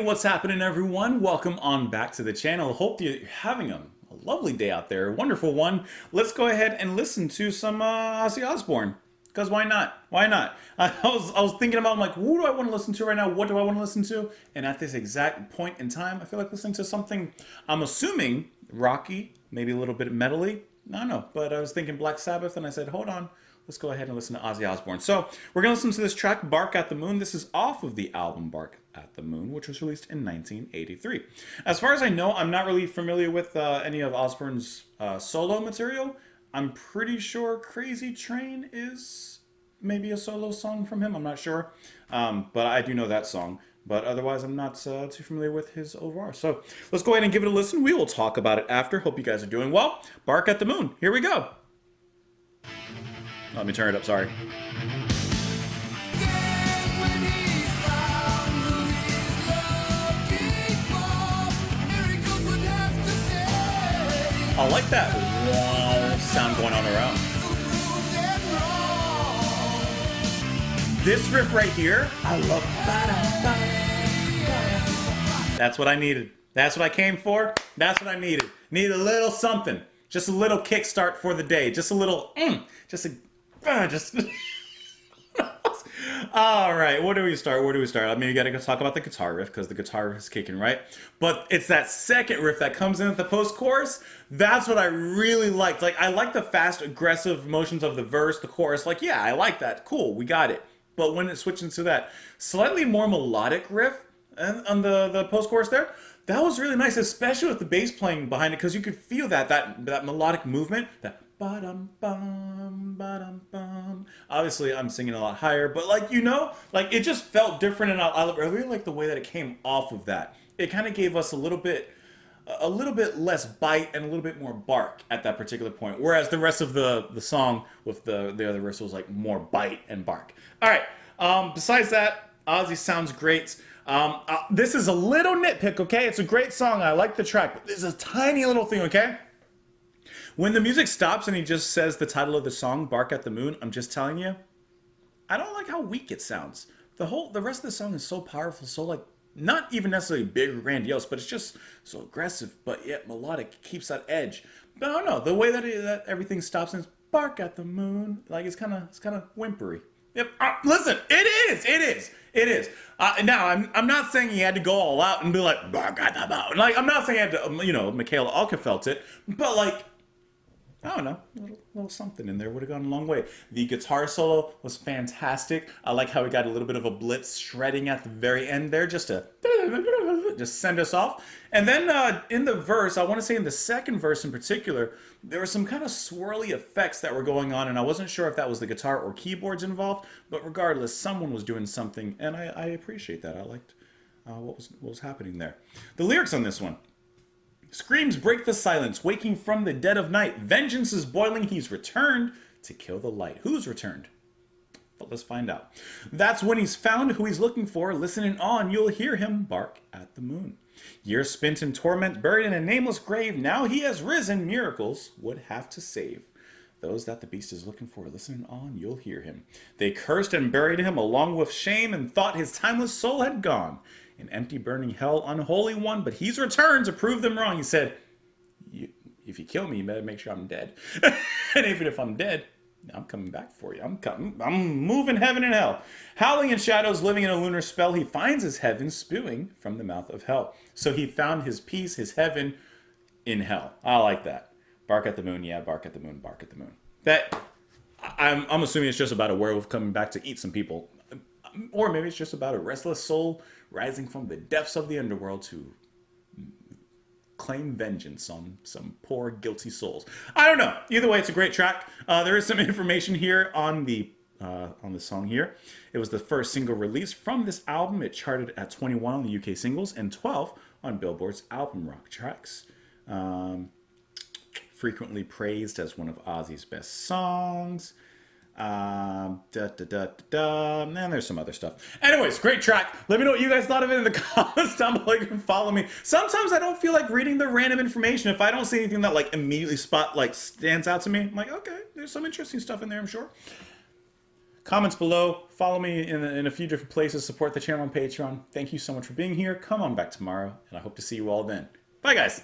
what's happening everyone? Welcome on back to the channel. Hope you're having a lovely day out there. A wonderful one. Let's go ahead and listen to some Ozzy Osbourne. Because why not? Why not? I was thinking about, like, who do I want to listen to right now? What do I want to listen to? And at this exact point in time, I feel like listening to something, I'm assuming, rocky, maybe a little bit metally. I don't know. But I was thinking Black Sabbath, and I said, hold on. Let's go ahead and listen to Ozzy Osbourne. So we're going to listen to this track, Bark at the Moon. This is off of the album Bark at the Moon, which was released in 1983. As far as I know, I'm not really familiar with any of Osbourne's solo material. I'm pretty sure Crazy Train is maybe a solo song from him. I'm not sure. But I do know that song. But otherwise, I'm not too familiar with his overall. So let's go ahead and give it a listen. We will talk about it after. Hope you guys are doing well. Bark at the Moon. Here we go. Let me turn it up, sorry. I like that wow sound going on around. This riff right here, I love. That's what I needed. That's what I came for. That's what I needed. Needed a little something. Just a little kickstart for the day. Just a little, just. All right, where do we start? I mean, you gotta go talk about the guitar riff because the guitar riff is kicking, right? But it's that second riff that comes in at the post-chorus. That's what I really liked. Like, I like the fast, aggressive motions of the verse, the chorus. Like, yeah, I like that. Cool, we got it. But when it switches into that slightly more melodic riff on the post-chorus there, that was really nice, especially with the bass playing behind it, because you could feel that melodic movement, that ba-dum-bum, ba-dum-bum. Obviously, I'm singing a lot higher, but like, like it just felt different, and I really like the way that it came off of that. It kind of gave us a little bit less bite and a little bit more bark at that particular point, whereas the rest of the song with the other verse was like more bite and bark. All right. Besides that, Ozzy sounds great. This is a little nitpick, okay? It's a great song. I like the track, but there's a tiny little thing, okay? When the music stops and he just says the title of the song, Bark at the Moon, I'm just telling you, I don't like how weak it sounds. The rest of the song is so powerful, so like, not even necessarily big or grandiose, but it's just so aggressive, but yet melodic. It keeps that edge. But I don't know, the way that everything stops and it's Bark at the Moon, like it's kind of whimpery. Listen, it is. Now, I'm not saying he had to go all out and be like, Bark at the Moon. Like, I'm not saying he had to, Michaela Alka felt it, but like, I don't know, a little something in there would have gone a long way. The guitar solo was fantastic. I like how we got a little bit of a blitz shredding at the very end there, just to just send us off. And then in the verse, I want to say in the second verse in particular, there were some kind of swirly effects that were going on, and I wasn't sure if that was the guitar or keyboards involved, but regardless, someone was doing something, and I appreciate that. I liked what was happening there. The lyrics on this one. Screams break the silence, waking from the dead of night. Vengeance is boiling, he's returned to kill the light. Who's returned? But let's find out. That's when he's found who he's looking for. Listening on, you'll hear him bark at the moon. Years spent in torment, buried in a nameless grave. Now he has risen, miracles would have to save. Those that the beast is looking for, listening on, you'll hear him. They cursed and buried him along with shame and thought his timeless soul had gone. An empty, burning hell, unholy one, but he's returned to prove them wrong. He said, if you kill me, you better make sure I'm dead. And even if I'm dead, I'm coming back for you. I'm moving heaven and hell. Howling in shadows, living in a lunar spell, he finds his heaven spewing from the mouth of hell. So he found his peace, his heaven in hell. I like that. Bark at the moon, yeah, bark at the moon, bark at the moon. I'm assuming it's just about a werewolf coming back to eat some people. Or maybe it's just about a restless soul rising from the depths of the underworld to claim vengeance on some poor, guilty souls. I don't know. Either way, it's a great track. There is some information here on the song here. It was the first single released from this album. It charted at 21 on the UK singles and 12 on Billboard's album rock tracks. Frequently praised as one of Ozzy's best songs. And there's some other stuff. Anyways, great track. Let me know what you guys thought of it in the comments down below. You can follow me. Sometimes I don't feel like reading the random information. If I don't see anything that like immediately stands out to me, I'm like, okay, there's some interesting stuff in there, I'm sure. Comments below. Follow me in a few different places. Support the channel on Patreon. Thank you so much for being here. Come on back tomorrow, and I hope to see you all then. Bye, guys.